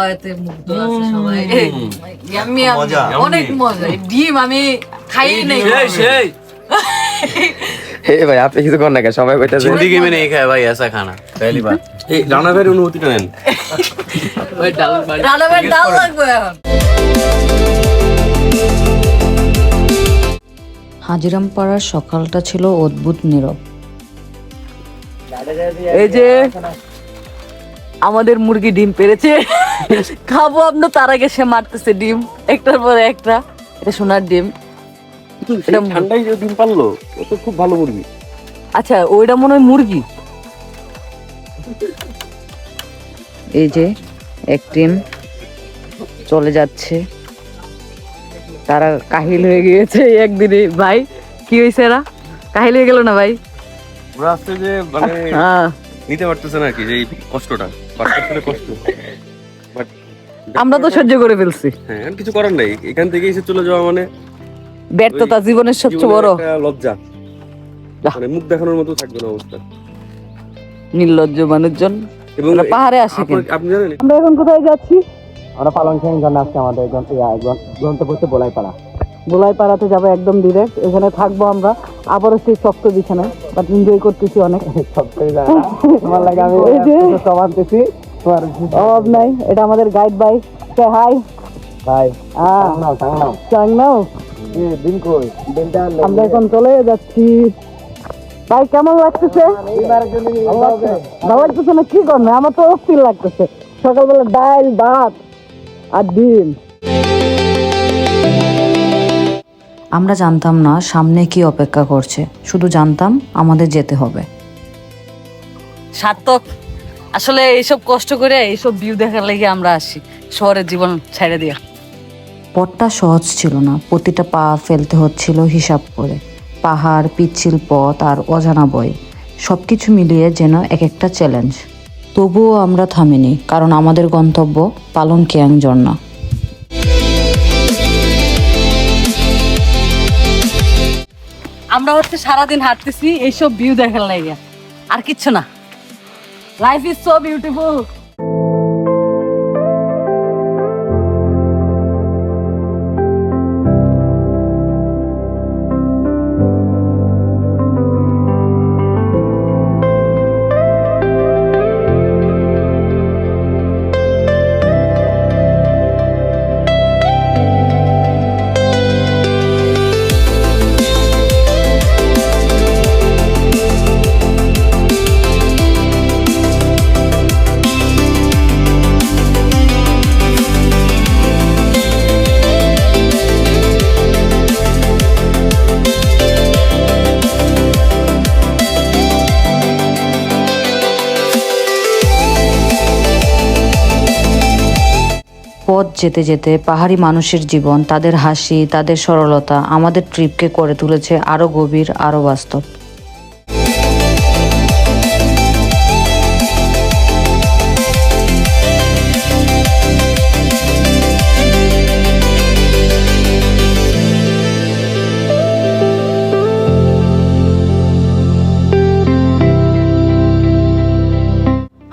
খাওয়াতে মুগ্ধ আছে সবাই। ইয়াম্মি অনেক মজা। ডিম আমি খাই নাই। সেই हे भाई आप इसे कौन लगा सबाई बैठा जिंदगी में नहीं खाया भाई ऐसा खाना पहली बार। এই রানা ভাইয়ের অনুভূতিটা নেন। রান্নার ডাল লাগবে এখন। হাজিরাম পাড়ার সকালটা ছিল অদ্ভুত নীরব। এই যে আমাদের মুরগি ডিম পেরেছে, খাবো আমরা, তার আগে সে মারতেছে ডিম একটার পর একটা। এটা সোনার ডিম। এটা ঠান্ডায় যে ডিম পারলো ও তো খুব ভালো মুরগি। আচ্ছা ওইটা মনে হয় মুরগি। এই যে এক টিম চলে যাচ্ছে, তারা কাহিল হয়ে গিয়েছে একদিনে। ভাই কি হয়েছে, এরা কাহিল হয়ে গেল না ভাই? ওরা আসছে যে মানে হ্যাঁ, নিতে পারতেছে না কি এই কষ্টটা, বাচ্চাদের কষ্ট। বাট আমরা তো সহ্য করে ফেলছি। হ্যাঁ আর কিছু করার নাই, এখান থেকে এসে চলে যাওয়া মানে ব্যর্থতা জীবনের সবচেয়ে বড় একটা লজ্জা। মানে মুখ দেখানোর মতো থাকবে না অবস্থা। নির্লজ্জ মানুষজন। এবং পাহাড়ে আসে কেন? আপনি জানেন আমরা এখন কোথায় যাচ্ছি? আমরা পালং খ্যাং জন্য আজকে আমাদের গন্তব্য বোলাইপাড়া। গোলাইপাড়াতে যাবো একদম ডিরেক্ট। এখানে থাকবো আমরা আবারও সেই শক্ত বিছানায়, বাট এনজয় করতেছি অনেক। তোমার লাগে আমি এই যে সমানতেছি তোমার অভাব নাই। এটা আমাদের গাইড ভাই। হাই ভাই নাও টাংনাও চাং নাও। দিন কই দিনটা আমরা এখন চলে যাচ্ছি। ভাই কেমন লাগতেছে? ভালো লাগতেছে না? কি করবে, আমার তো অস্থির লাগতেছে। সকালবেলা ডাল ভাত আর ডিম। আমরা জানতাম না সামনে কি অপেক্ষা করছে, শুধু জানতাম আমাদের যেতে হবে। সার্থক। আসলে এইসব কষ্ট করে এইসব ভিউ দেখার লাগে আমরা আসি, শহরের জীবন ছেড়ে দিয়া। পথটা সহজ ছিল না, প্রতিটা পা ফেলতে হচ্ছিল হিসাব করে। পাহাড়, পিচ্ছিল পথ আর অজানা বই, সবকিছু মিলিয়ে যেন এক একটা চ্যালেঞ্জ। তবুও আমরা থামিনি, কারণ আমাদের গন্তব্য পালং খ্যাং ঝর্ণা। আমরা হচ্ছে সারাদিন হাঁটতেছি এইসব ভিউ দেখার লাগে, আর কিচ্ছু না। Life is so beautiful. পথ যেতে যেতে পাহাড়ি মানুষের জীবন, তাদের হাসি, তাদের সরলতা আমাদের ট্রিপকে করে তুলেছে আরো গভীর, আরো বাস্তব।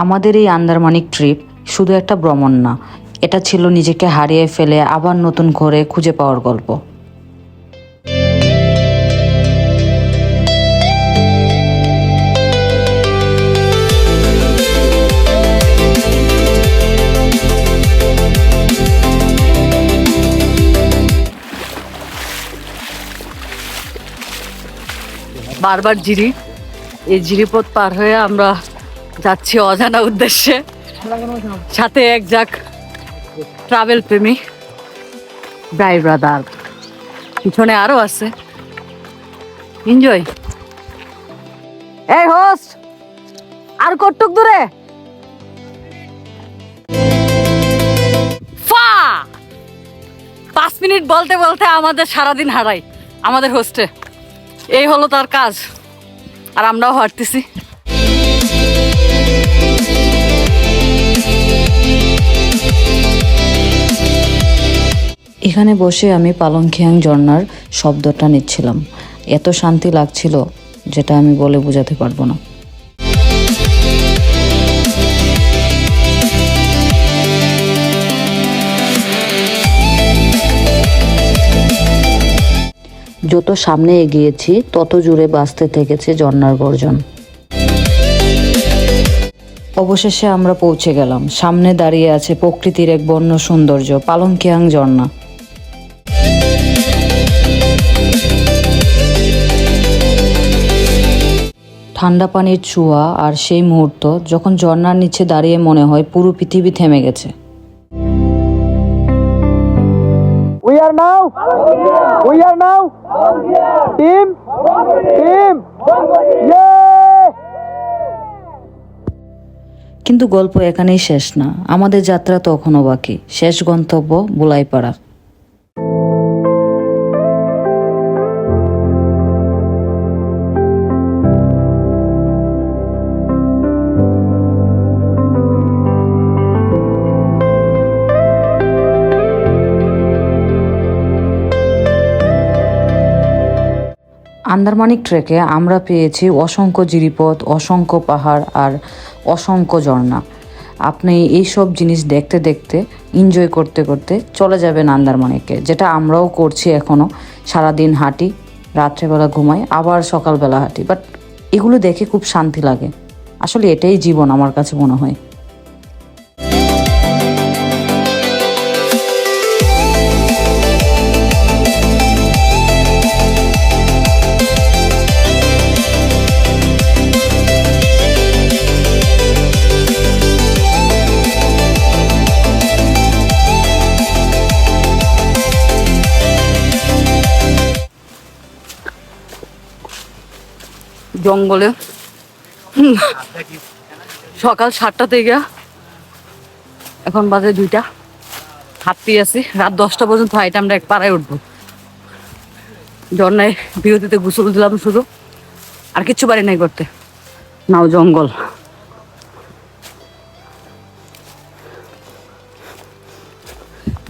আমাদের এই আন্দারমানিক ট্রিপ শুধু একটা ভ্রমণ না, এটা ছিল নিজেকে হারিয়ে ফেলে আবার নতুন করে খুঁজে পাওয়ার গল্প। বারবার জিরি, এই জিরিপথ পার হয়ে আমরা যাচ্ছি অজানা উদ্দেশ্যে। সাথে এক যাক ট্রাভেল প্রেমী ভাই ব্রাদার, পিছনে আরো আছে। এনজয়। এই হোস্ট, আর কতটুক দূরে? 5 মিনিট বলতে বলতে আমাদের সারাদিন হারাই আমাদের হোস্টে। এই হলো তার কাজ, আর আমরাও হাঁটতেছি। এখানে বসে আমি পালং খ্যাং ঝর্ণার শব্দটা নিচ্ছিলাম। এত শান্তি লাগছিল যেটা আমি বলে বোঝাতে পারবো না। যত সামনে এগিয়েছি তত জুড়ে বাজতে থেকেছে ঝর্ণার গর্জন। অবশেষে আমরা পৌঁছে গেলাম। সামনে দাঁড়িয়ে আছে প্রকৃতির এক বন্য সৌন্দর্য, পালংকিয়াং ঝর্ণা। ঠান্ডা পানির ছোঁয়া আর সেই মুহূর্ত যখন ঝর্ণার নিচে দাঁড়িয়ে মনে হয় পুরো পৃথিবী থেমে গেছে। We are now team yeah. কিন্তু গল্প এখানেই শেষ না, আমাদের যাত্রা তখনও বাকি। শেষ গন্তব্য বুলাইপাড়া। আন্দারমানিক ট্রেকে আমরা পেয়েছি অসংখ্য জিরিপথ, অসংখ্য পাহাড় আর অসংখ্য ঝর্ণা। আপনি এই সব জিনিস দেখতে দেখতে এনজয় করতে করতে চলে যাবেন আন্দারমানিকে, যেটা আমরাও করছি এখনও। সারাদিন হাঁটি, রাত্রেবেলা ঘুমাই, আবার সকালবেলা হাঁটি, বাট এগুলো দেখে খুব শান্তি লাগে। আসলে এটাই জীবন আমার কাছে মনে হয়। জঙ্গলে সকাল 7টা থেকে এখন বাজে 2টা, হাঁটতেই আছি। রাত 10টা পর্যন্ত হাইটে আমরা এক পাড়ায় উঠবো। ঝর্ণায় বিরতিতে গোসল দিলাম শুধু, আর কিচ্ছু পারি নাই করতে। নাও জঙ্গল,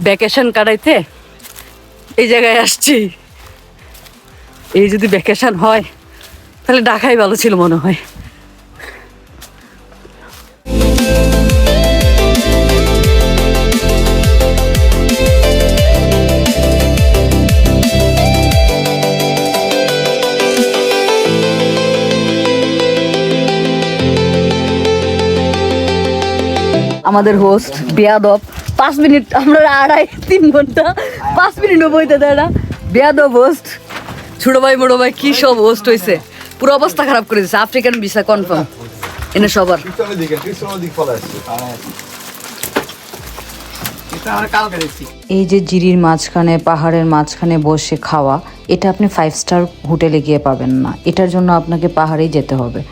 ভ্যাকেশন কাটাইতে এই জায়গায় আসছি। এই যদি ভ্যাকেশন হয় তাহলে ঢাকাই ভালো ছিল মনে হয়। আমাদের হোস্ট বেয়াদব, 5 মিনিট, আমরা 2.5-3 ঘন্টা 5 মিনিটও বইতে দেয় না। বেয়াদব হোস্ট, ছোট ভাই বড় ভাই কি সব হোস্ট হয়েছে, পুরো অবস্থা খারাপ করে দিচ্ছে। আফ্রিকান ভিসা কনফার্ম এনে সবার। এই যে জিরির মাঝখানে, পাহাড়ের মাঝখানে বসে খাওয়া, এটা আপনি 5 স্টার হোটেলে গিয়ে পাবেন না। এটার জন্য আপনাকে পাহাড়েই যেতে হবে।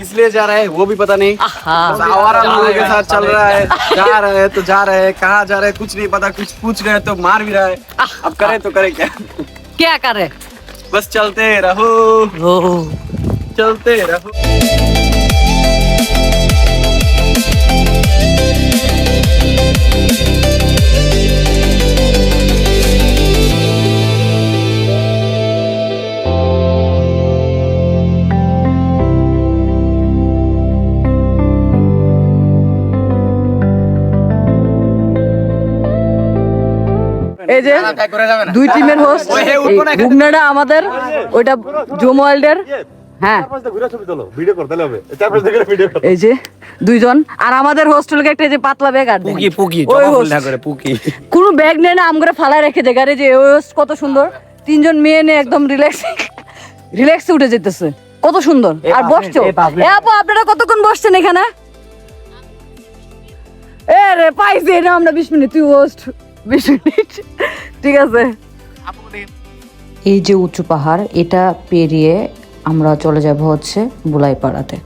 इसलिए जा रहा है वो भी पता नहीं, बस आवारा लोगों के साथ चल रहा है, जा रहा है तो जा रहा है, कहाँ जा रहा है कुछ नहीं पता, कुछ पूछ रहे तो मार भी रहा है। अब करे तो करे क्या, क्या करे, बस चलते रहो चलते रहो। এই যে 2 টিমের হোস্ট, ঘুগনাটা আমাদের, ওইটা জুম ওয়ার্ল্ডের। হ্যাঁ এই যে 2 জন, আর আমাদের হোস্টেলকে একটা যে পাতলা ব্যাগ আর পুকি পুকি ওই জমা host। ফুল করে পুকি কোনো ব্যাগ নেই না, আমরা ফালায় রেখে দেয় গাড়ি। যে ওই হোস্ট কত সুন্দর, 3 জন মেয়ে নিয়ে একদম রিল্যাক্সে উঠে যেতেছে, কত সুন্দর। আর বসছো এ আপু, আপনারা কতক্ষণ বসছেন এখানে? এ রে পাইছি না আমরা 20 মিনিট, তুই হোস্ট 20 মিনিট, ঠিক আছে। এই যে উঁচু পাহাড়, এটা পেরিয়ে আমরা চলে যাব হচ্ছে বুলাইপাড়াতে।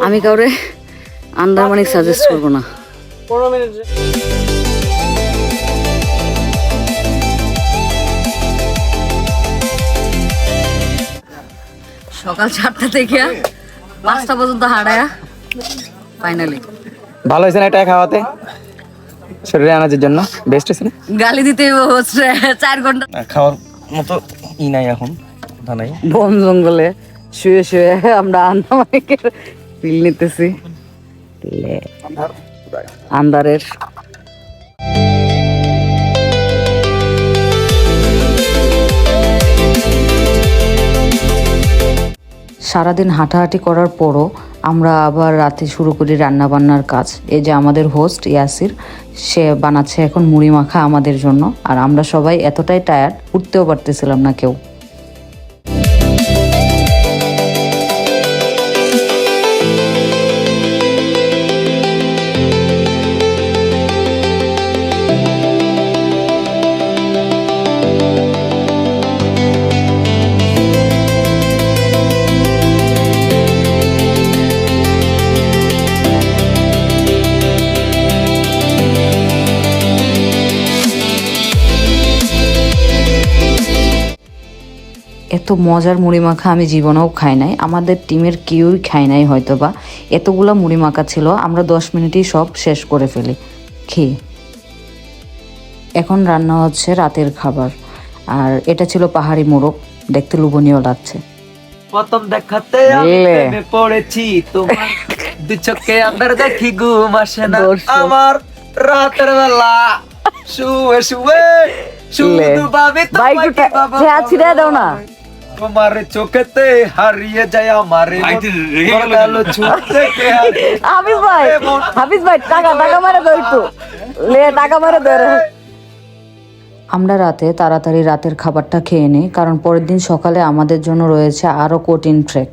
আমি কাউরে আন্দারমানিক সাজেস্ট করবো না। সকাল 7টা থেকে 5টা পর্যন্ত হাঁটায়া ফাইনালি ভালো হয়েছে না এটা খাওয়াতে শরীরে আনাজের জন্য বেস্ট হয়েছে না গালি দিতে হচ্ছে 4 ঘন্টা খাওয়ার মতো ই নাই এখন কথা নাই। বন জঙ্গলে শুয়ে শুয়ে আমরা আন্দামানিকের ফিল নিতেছি আন্দারের। সারাদিন হাঁটাহাঁটি করার পরও আমরা আবার রাতে শুরু করি রান্না বান্নার কাজ। এই যে আমাদের হোস্ট ইয়াসির, সে বানাচ্ছে এখন মুড়ি মাখা আমাদের জন্য। আর আমরা সবাই এতটাই টায়ার্ড, উঠতেও পারতেছিলাম না কেউ। এত মজার মুড়ি মাখা আমি জীবনেও খাই নাই, আমাদের টিমের কেউই খায় নাই হয়তো বা। এতগুলো মুড়ি মাখা ছিল, আমরা 10 মিনিটেই সব শেষ করে ফেলি খেয়ে। এখন রান্না হচ্ছে রাতের খাবার, আর এটা ছিল পাহাড়ি মোরগ, দেখতে লোভনীয় লাগছে। প্রথম দেখাতে আমি প্রেমে পড়েছি তোমার দুই চোখে আন্দার দেখি ঘুম আসে না আমার রাতের বেলা শুয়ে শুয়ে শুধু ভাবি ভাই একটু ছিড়ে দাও না। তোমার চোখেতে হারিয়ে যায় আমার হাফিজ ভাই টাকা মারে দাও একটু, টাকা মারে দাও। আমরা রাতে তাড়াতাড়ি রাতের খাবারটা খেয়ে নিই, কারণ পরের দিন সকালে আমাদের জন্য রয়েছে আরও কঠিন ট্রেক।